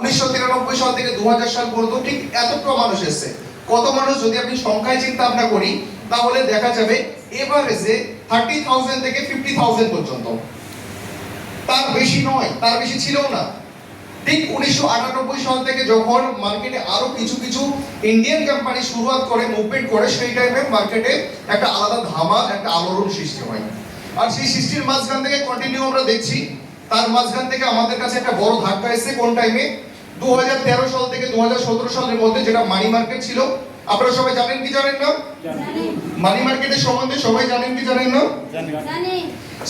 1993 সাল থেকে 2000 সাল পর্যন্ত ঠিক এতটা মানুষ এসেছে। কত মানুষ যদি আপনি সংখ্যায় চিন্তা ভাবনা করি তাহলে দেখা যাবে এভারেজে 30,000 থেকে 50,000 পর্যন্ত, তার বেশি নয়, তার বেশি ছিলও না। ঠিক 1998 সাল থেকে যখন মার্কেটে আরো কিছু কিছু ইন্ডিয়ান কোম্পানি শুরুয়াত করে, মুভমেন্ট করে, সেই টাইমে মার্কেটে একটা আলাদা ধামাল, একটা আলোড়ন সৃষ্টি হয়। আর সেই সৃষ্টির মাঝখান থেকে কন্টিনিউ আমরা দেখছি, তার মাঝখান থেকে আমাদের কাছে একটা বড় ধাক্কা এসেছে কোন টাইমে, 2013 সাল থেকে 2017 সালের মধ্যে, যেটা মানি মার্কেট ছিল। আপনারা সবাই জানেন কি জানেন না? মানি মার্কেটের সম্বন্ধে সবাই জানেন কি জানেন না? জানি।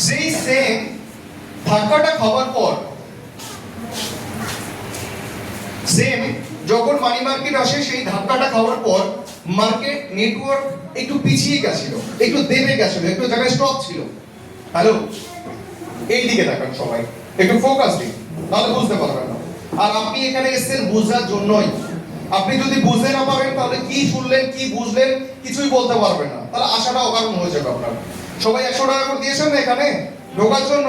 সেই সেম ধাক্কাটা খাওয়ার পর, সেম যখন মানি মার্কেট আসে, সেই ধাক্কাটা খাওয়ার পর মার্কেট নেটওয়ার্ক একটু পিছিয়ে গেছিল, একটু দেবে গেছিল, একটু জায়গায় স্টপ ছিল। হ্যালো, এই দিকে তাকান সবাই, একটু ফোকাস দিন, তাহলে বুঝতে পারবেন না। আর আপনি এখানে এসেছেন বোঝার জন্যই। আপনি যদি বুঝতে না পারেন তাহলে কি শুনলেন, কি বুঝলেন, কিছুই বলতে পারবেন না, তাহলে আশাটা অকারণ হয়ে যাবে আপনার। সবাই 100 টাকা করে দিয়েছেন না এখানে ঢোকার জন্য,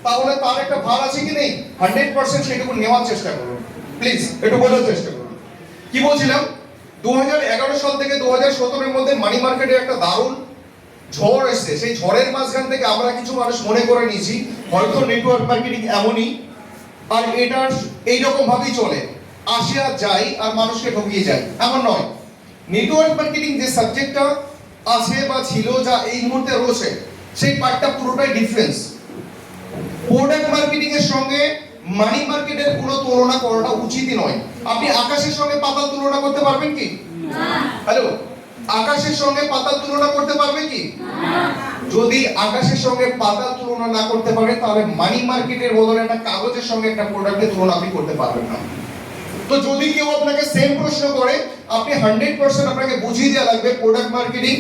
তাহলে তার একটা ভার আছে কি নেই? 100% সেটুকু নেওয়ার চেষ্টা করুন প্লিজ, একটু বোঝার চেষ্টা করুন। কি বলছিলাম, 2011 সাল থেকে 2017 এর মধ্যে মানি মার্কেটে একটা দারুণ ঝড় এসেছে। সেই ঝড়ের মাঝখান থেকে আমরা কিছু মানুষ মনে করে নিয়েছি হয়তো নেটওয়ার্ক মার্কেটিং এমনই, আর এটা এইরকম ভাবেই চলে, আসে আর যায় আর মানুষকে ঠকিয়ে যায়, এমন নয়। নেটওয়ার্ক মার্কেটিং যে সাবজেক্টটা আছে বা ছিল, যা এই মুহূর্তে রয়েছে, সেই পার্টটা পুরোটাই ডিফারেন্স। প্রোডাক্ট মার্কেটিং এর সঙ্গে মানি মার্কেটের কোনো তুলনা করাটা উচিতই নয়। আপনি আকাশের সঙ্গে পাতাল তুলনা করতে পারবেন কি? না। হ্যালো, আকাশের সঙ্গে পাতাল তুলনা করতে পারবে কি? না। যদি আকাশের সঙ্গে পাতাল তুলনা না করতে পারে, তাহলে মানি মার্কেটের বদলে একটা কাগজের সঙ্গে একটা প্রোডাক্টের তুলনা আপনি করতে পারবেন না। তো যদি কেউ আপনাকে সেম প্রশ্ন করে, আপনি 100% আপনাকে বুঝিয়ে দেওয়া লাগবে প্রোডাক্ট মার্কেটিং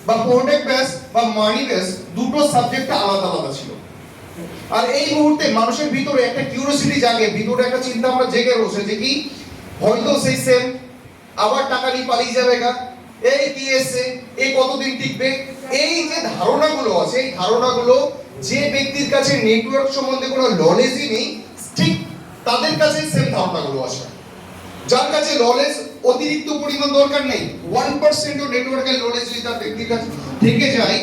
বা প্রোডাক্ট বেস বা মানি বেস দুটো সাবজেক্টটা আলাদা আলাদা ছিল। আর এই মুহূর্তে মানুষের ভিতরে একটা কিউরিওসিটি জাগে, ভিতরে একটা চিন্তা আমরা জেগে রয়েছে যে কি হয়তো সেই সেম আবার টাকা নিয়ে পালিয়ে যাবে গা, এই কি এসে, এই কতদিন টিকবে। এই যে ধারণাগুলো আছে, এই ধারণাগুলো যে ব্যক্তির কাছে নেটওয়ার্ক সম্বন্ধে কোনো নলেজই নেই, ঠিক তাদের কাছে সেম ধারণাগুলো আসে। যার কাছে নলেজ অতিরিক্ত পরিমাণ দরকার নেই, 1% নেটওয়ার্কের নলেজ যদি তার ব্যক্তির কাছে থেকে যায়,